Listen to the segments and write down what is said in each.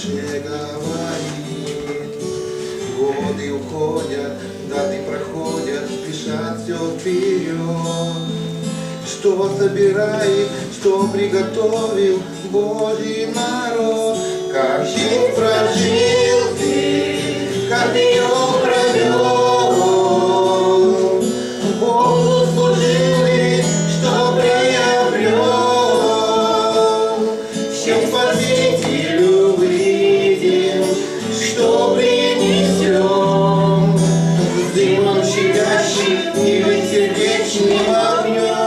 душе говорит. Годы уходят, даты проходят, спешат все вперед. Что собирает, что приготовил Божий народ. Как жизнь прожил ты, как ее провел. Богу служил и что приобрел. Всем Спасителю выйдем, что принесем. С дымом щадящим или сердечным огнем.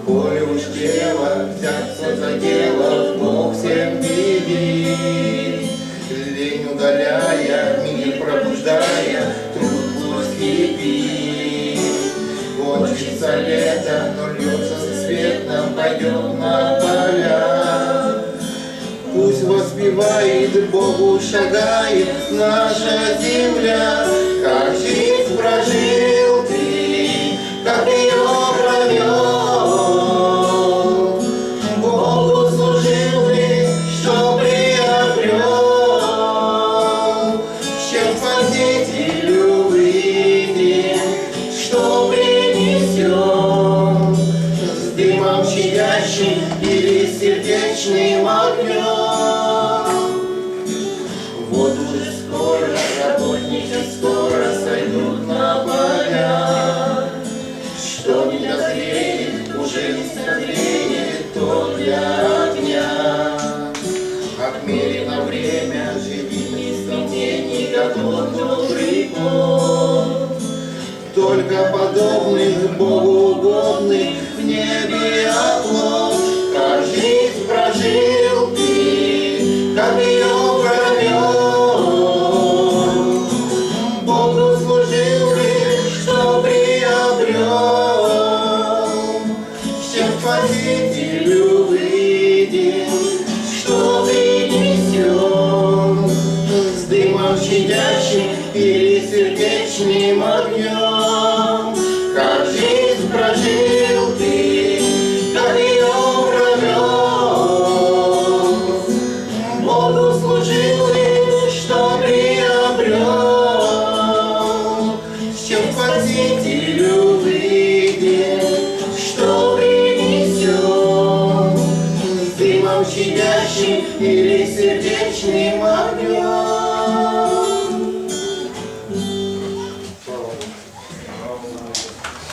Поле уж дело, взяться за дело, Бог всем видит. Лень удаляя, мир пробуждая, труд пусть кипит. Кончится лето, но льется свет, нам пойдем на поля. Пусть воспевает, Богу шагает наша земля. Как жизнь прожил ты, как ее провел. Богу служил ты, что приобрел. Чем Спасителю выйдем, что принесем. С дымом щадящим или сердечным огнем. Вот уже скоро работники скоро сойдут на поля. Что не дозреет, уже не согреет, то для огня. Отмерено время, живи не сомнений, готов добрый год. Только подобных Богу угодных в небе оплот. Как жизнь прожил ты, как ее провел. Богу служил ты, что приобрел. Всем Спасителю выйдем, что принесем. С дымом щадящим или сердечным огнем. Как жизнь прожил ты, как ее провел. Богу служил и что приобрел. Всем Спасителю выйдем, что принесем. С дымом щадящим или сердечным огнем.